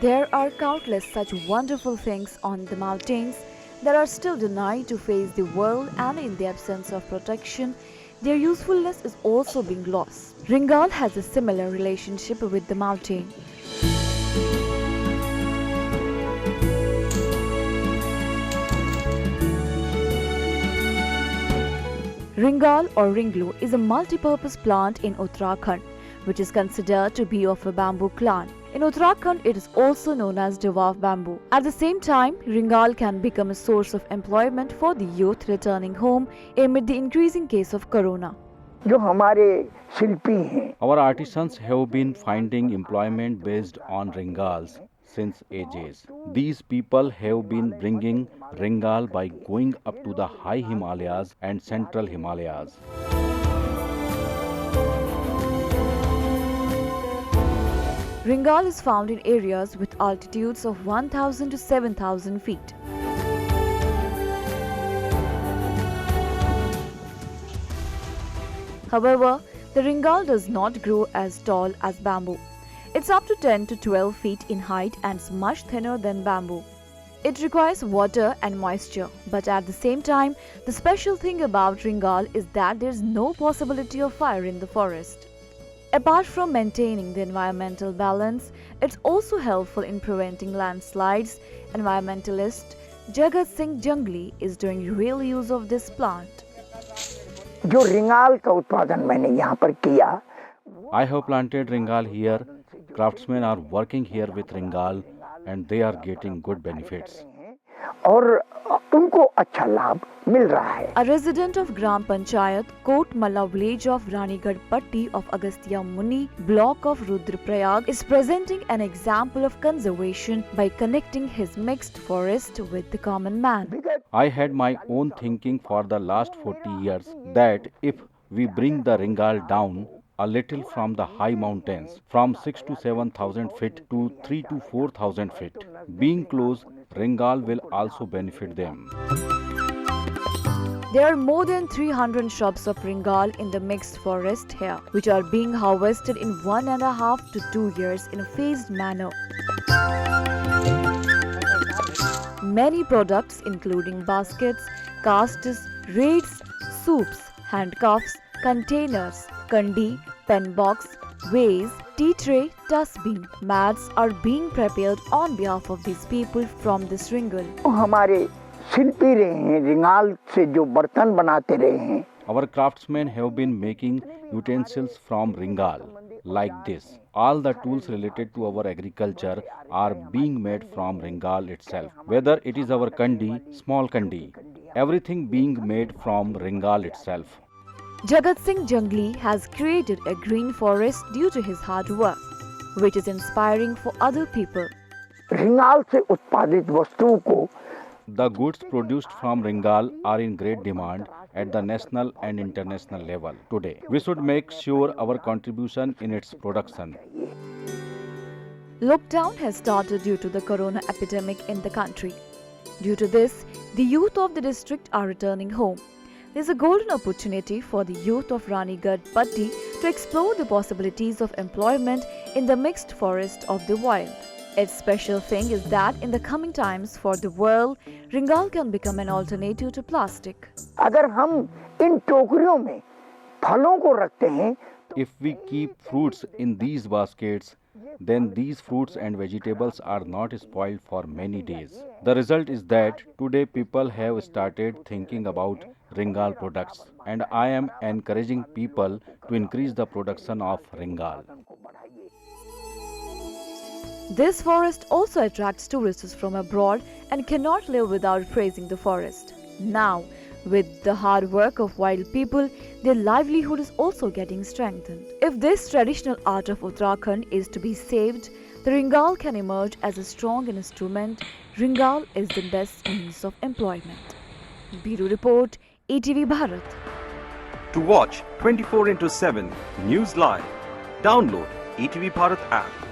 There are countless such wonderful things on the mountains that are still denied to face the world, and in the absence of protection, their usefulness is also being lost. Ringal has a similar relationship with the mountain. Ringal or ringlo is a multi-purpose plant in Uttarakhand, which is considered to be of a bamboo clan. In Uttarakhand, it is also known as dwarf bamboo. At the same time, ringal can become a source of employment for the youth returning home amid the increasing case of corona. Our artisans have been finding employment based on ringals since ages. These people have been bringing ringal by going up to the high Himalayas and central Himalayas. Ringal is found in areas with altitudes of 1,000 to 7,000 feet. However, the ringal does not grow as tall as bamboo. It's up to 10 to 12 feet in height and is much thinner than bamboo. It requires water and moisture, but at the same time, the special thing about ringal is that there is no possibility of fire in the forest. Apart from maintaining the environmental balance, it's also helpful in preventing landslides. Environmentalist Jagat Singh Jangli is doing real use of this plant. I have planted ringal here. Craftsmen are working here with ringal and they are getting good benefits. A resident of Gram Panchayat, Kot Malla village of Ranigarh Patti of Agastya Muni, block of Rudraprayag, is presenting an example of conservation by connecting his mixed forest with the common man. I had my own thinking for the last 40 years that if we bring the ringal down a little from the high mountains, from 6 to 7,000 feet to 3 to 4,000 feet, being close, ringal will also benefit them. There are more than 300 shrubs of ringal in the mixed forest here, which are being harvested in 1.5 to 2 years in a phased manner. Many products including baskets, casts, reeds, soups, handcuffs, containers, kandi, pen box, vase, tea tray, dustbin, mats are being prepared on behalf of these people from this ringal. Our craftsmen have been making utensils from ringal like this. All the tools related to our agriculture are being made from ringal itself. Whether it is our kandi, small kandi, everything being made from ringal itself. Jagat Singh Jangli has created a green forest due to his hard work, which is inspiring for other people. The goods produced from ringal are in great demand at the national and international level today. We should make sure our contribution in its production. Lockdown has started due to the corona epidemic in the country. Due to this, the youth of the district are returning home. There is a golden opportunity for the youth of Ranigarh Patti to explore the possibilities of employment in the mixed forest of the wild. Its special thing is that in the coming times for the world, ringal can become an alternative to plastic. If we keep fruits in these baskets, then these fruits and vegetables are not spoiled for many days. The result is that today people have started thinking about ringal products, and I am encouraging people to increase the production of ringal. This forest also attracts tourists from abroad and cannot live without praising the forest. Now, with the hard work of wild people, their livelihood is also getting strengthened. If this traditional art of Uttarakhand is to be saved, the ringal can emerge as a strong instrument. Ringal is the best means of employment. Bureau Report, ETV Bharat. To watch 24/7 News Live, download ETV Bharat app.